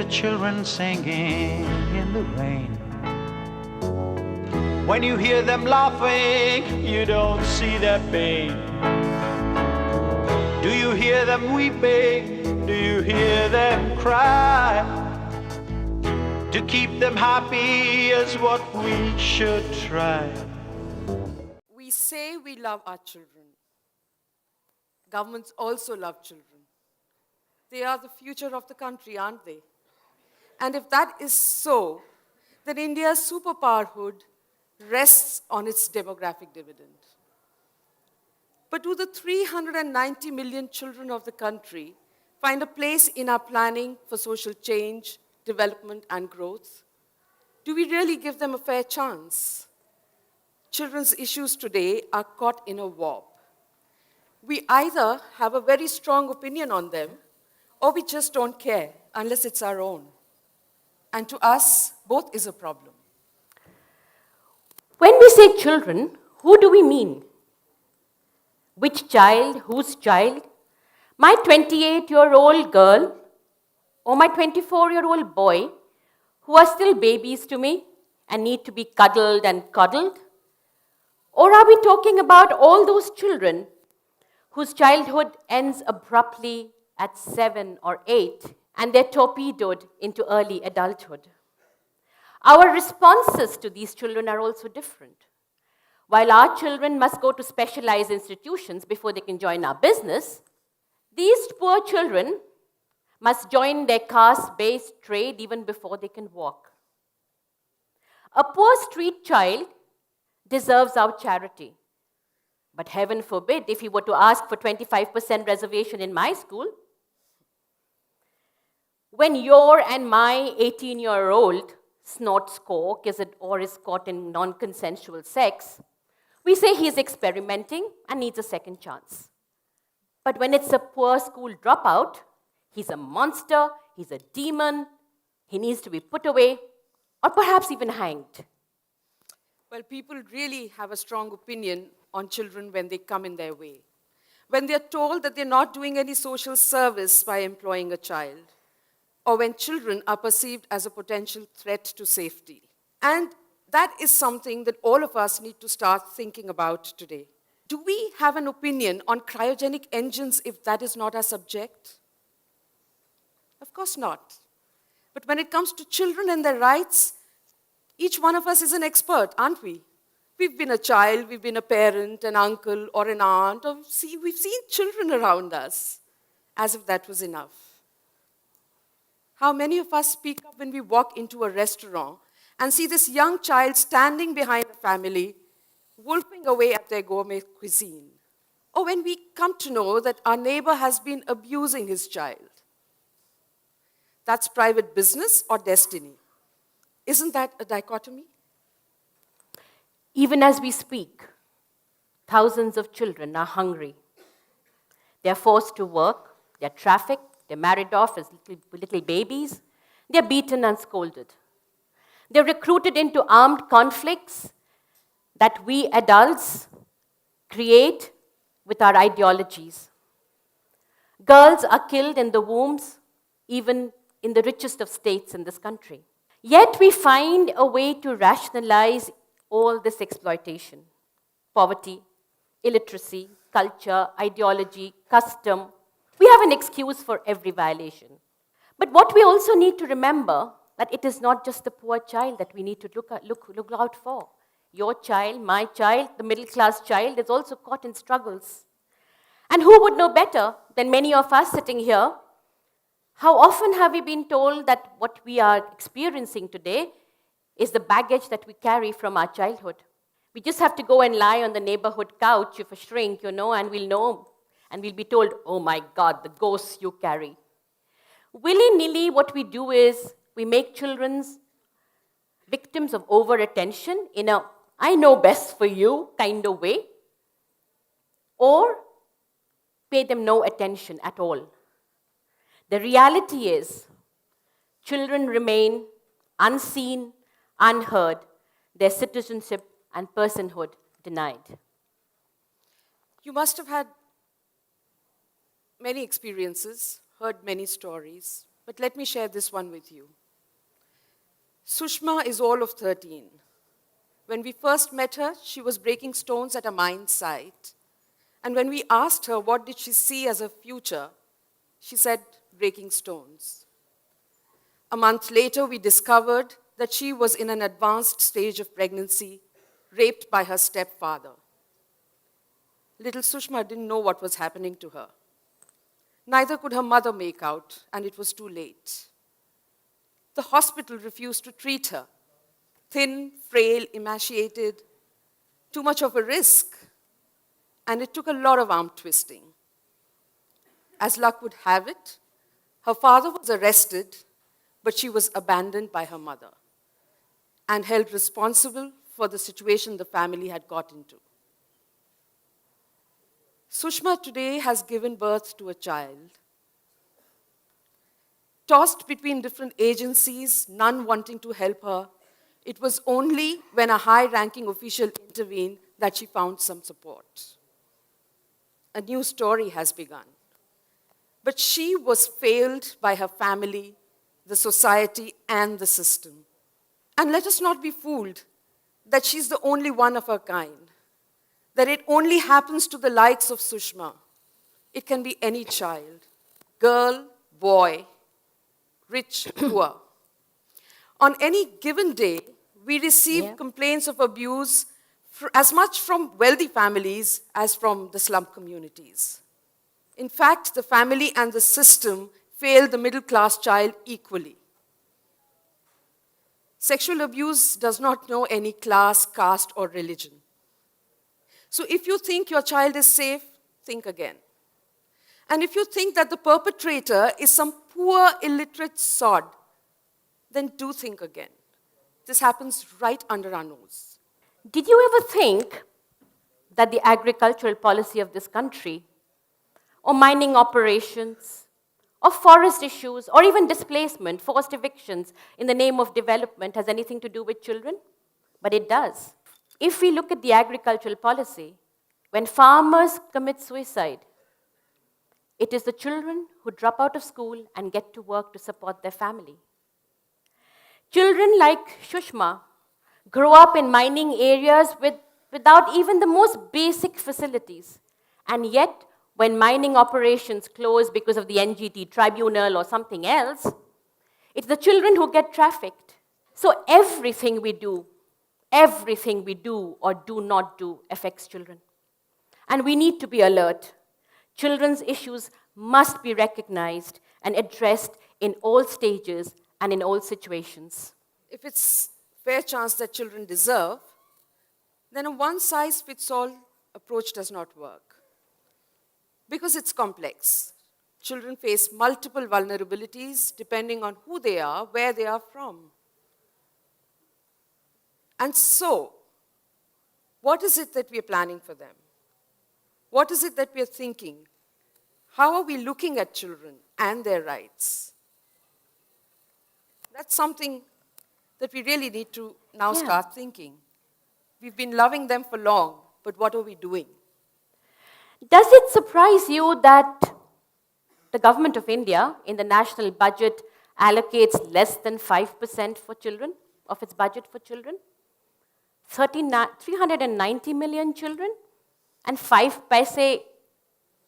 the children singing in the rain, when you hear them laughing, you don't see their pain. Do you hear them weeping? Do you hear them cry? To keep them happy is what we should try. We say we love our children. Governments also love children. They are the future of the country, aren't they? And if that is so, then India's superpowerhood rests on its demographic dividend. But do the 390 million children of the country find a place in our planning for social change, development, and growth? Do we really give them a fair chance? Children's issues today are caught in a warp. We either have a very strong opinion on them, or we just don't care, unless it's our own. And to us, both is a problem. When we say children, who do we mean? Which child, whose child? My 28-year-old girl or my 24-year-old boy, who are still babies to me and need to be cuddled and coddled? Or are we talking about all those children whose childhood ends abruptly at 7 or 8 and they're torpedoed into early adulthood? Our responses to these children are also different. While our children must go to specialized institutions before they can join our business, these poor children must join their caste-based trade even before they can walk. A poor street child deserves our charity. But heaven forbid if he were to ask for 25% reservation in my school. When your and my 18-year-old snorts coke or is caught in non-consensual sex, we say he's experimenting and needs a second chance. But when it's a poor school dropout, he's a monster, he's a demon, he needs to be put away, or perhaps even hanged. Well, people really have a strong opinion on children when they come in their way. When they're told that they're not doing any social service by employing a child, or when children are perceived as a potential threat to safety. And that is something that all of us need to start thinking about today. Do we have an opinion on cryogenic engines if that is not our subject? Of course not. But when it comes to children and their rights, each one of us is an expert, aren't we? We've been a child, we've been a parent, an uncle, or an aunt, or we've seen children around us, as if that was enough. How many of us speak up when we walk into a restaurant and see this young child standing behind the family, wolfing away at their gourmet cuisine? Or when we come to know that our neighbor has been abusing his child? That's private business or destiny. Isn't that a dichotomy? Even as we speak, thousands of children are hungry. They're forced to work, they're trafficked, they're married off as little babies, they're beaten and scolded. They're recruited into armed conflicts that we adults create with our ideologies. Girls are killed in the wombs, even in the richest of states in this country. Yet we find a way to rationalize all this exploitation. Poverty, illiteracy, culture, ideology, custom. We have an excuse for every violation. But what we also need to remember, that it is not just the poor child that we need to look out for. Your child, my child, the middle-class child is also caught in struggles. And who would know better than many of us sitting here? How often have we been told that what we are experiencing today is the baggage that we carry from our childhood? We just have to go and lie on the neighborhood couch of a shrink, and we'll know. And we'll be told, oh my God, the ghosts you carry. Willy-nilly, what we do is we make children victims of over-attention in a I know best for you kind of way, or pay them no attention at all. The reality is, children remain unseen, unheard, their citizenship and personhood denied. You must have had many experiences, heard many stories. But let me share this one with you. Sushma is all of 13. When we first met her, she was breaking stones at a mine site. And when we asked her what did she see as a future, she said, breaking stones. A month later, we discovered that she was in an advanced stage of pregnancy, raped by her stepfather. Little Sushma didn't know what was happening to her. Neither could her mother make out, and it was too late. The hospital refused to treat her. Thin, frail, emaciated, too much of a risk. And it took a lot of arm twisting. As luck would have it, her father was arrested, but she was abandoned by her mother and held responsible for the situation the family had got into. Sushma today has given birth to a child. Tossed between different agencies, none wanting to help her, it was only when a high-ranking official intervened that she found some support. A new story has begun. But she was failed by her family, the society, and the system. And let us not be fooled that she's the only one of her kind, that it only happens to the likes of Sushma. It can be any child, girl, boy, rich, poor. On any given day, we receive complaints of abuse as much from wealthy families as from the slum communities. In fact, the family and the system fail the middle-class child equally. Sexual abuse does not know any class, caste, or religion. So if you think your child is safe, think again. And if you think that the perpetrator is some poor, illiterate sod, then do think again. This happens right under our nose. Did you ever think that the agricultural policy of this country, or mining operations, or forest issues, or even displacement, forced evictions in the name of development has anything to do with children? But it does. If we look at the agricultural policy, when farmers commit suicide, it is the children who drop out of school and get to work to support their family. Children like Sushma grow up in mining areas without even the most basic facilities. And yet, when mining operations close because of the NGT tribunal or something else, it's the children who get trafficked. So everything we do or do not do affects children. And we need to be alert. Children's issues must be recognized and addressed in all stages and in all situations. If it's fair chance that children deserve, then a one-size-fits-all approach does not work. Because it's complex. Children face multiple vulnerabilities depending on who they are, where they are from. And so, what is it that we are planning for them? What is it that we are thinking? How are we looking at children and their rights? That's something that we really need to now start thinking. We've been loving them for long, but what are we doing? Does it surprise you that the government of India in the national budget allocates less than 5% for children, of its budget for children? 390 million children and 5 paise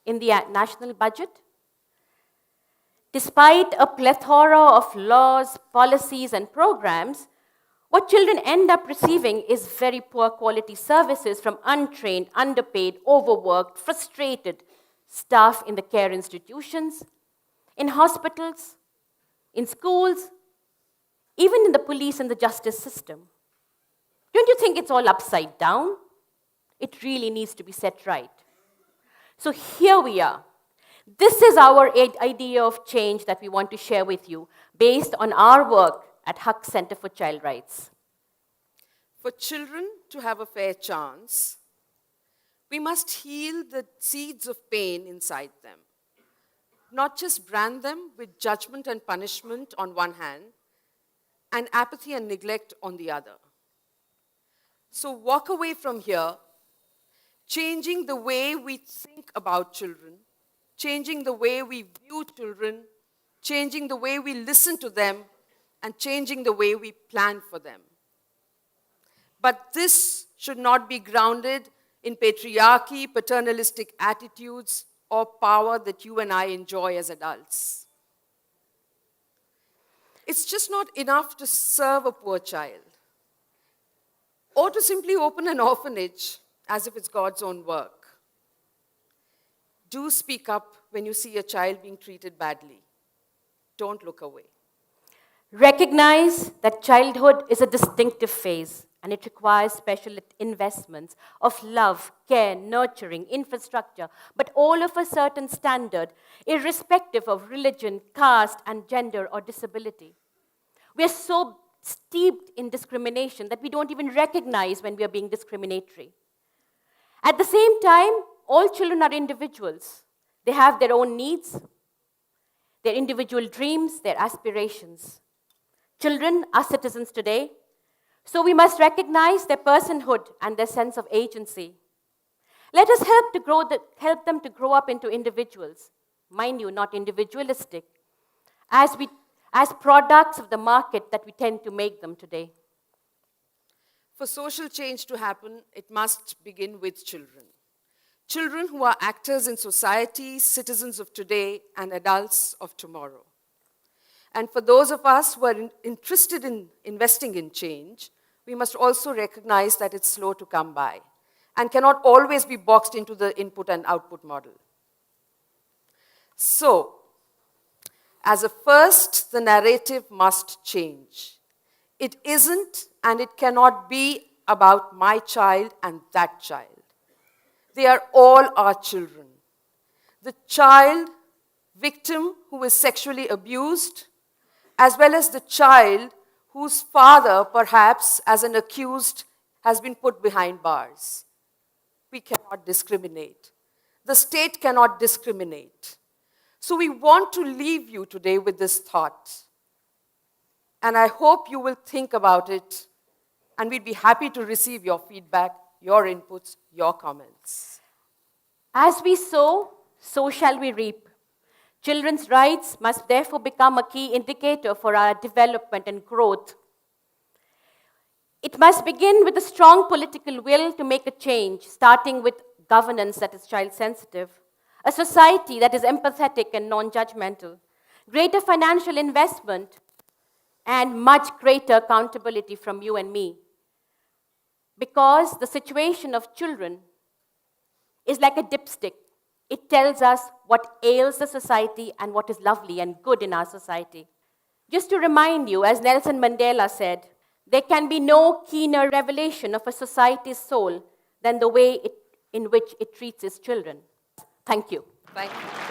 in the national budget? Despite a plethora of laws, policies, and programs, what children end up receiving is very poor quality services from untrained, underpaid, overworked, frustrated staff in the care institutions, in hospitals, in schools, even in the police and the justice system. Don't you think it's all upside down? It really needs to be set right. So here we are. This is our idea of change that we want to share with you based on our work at HAQ Center for Child Rights. For children to have a fair chance, we must heal the seeds of pain inside them. Not just brand them with judgment and punishment on one hand, and apathy and neglect on the other. So walk away from here, changing the way we think about children, changing the way we view children, changing the way we listen to them, and changing the way we plan for them. But this should not be grounded in patriarchy, paternalistic attitudes, or power that you and I enjoy as adults. It's just not enough to serve a poor child or to simply open an orphanage as if it's God's own work. Do speak up when you see a child being treated badly. Don't look away. Recognize that childhood is a distinctive phase and it requires special investments of love, care, nurturing, infrastructure, but all of a certain standard, irrespective of religion, caste, and gender or disability. We are so steeped in discrimination that we don't even recognize when we are being discriminatory. At the same time, all children are individuals. They have their own needs, their individual dreams, their aspirations. Children are citizens today, so we must recognize their personhood and their sense of agency. Let us help them to grow up into individuals, mind you, not individualistic, as products of the market that we tend to make them today. For social change to happen, it must begin with children. Children who are actors in society, citizens of today, and adults of tomorrow. And for those of us who are interested in investing in change, we must also recognize that it's slow to come by and cannot always be boxed into the input and output model. So, as a first, the narrative must change. It isn't and it cannot be about my child and that child. They are all our children. The child victim who is sexually abused, as well as the child whose father, perhaps as an accused, has been put behind bars. We cannot discriminate. The state cannot discriminate. So we want to leave you today with this thought. And I hope you will think about it, and we'd be happy to receive your feedback, your inputs, your comments. As we sow, so shall we reap. Children's rights must therefore become a key indicator for our development and growth. It must begin with a strong political will to make a change, starting with governance that is child-sensitive, a society that is empathetic and non-judgmental, greater financial investment, and much greater accountability from you and me. Because the situation of children is like a dipstick. It tells us what ails the society and what is lovely and good in our society. Just to remind you, as Nelson Mandela said, there can be no keener revelation of a society's soul than the way in which it treats its children. Thank you. Thank you.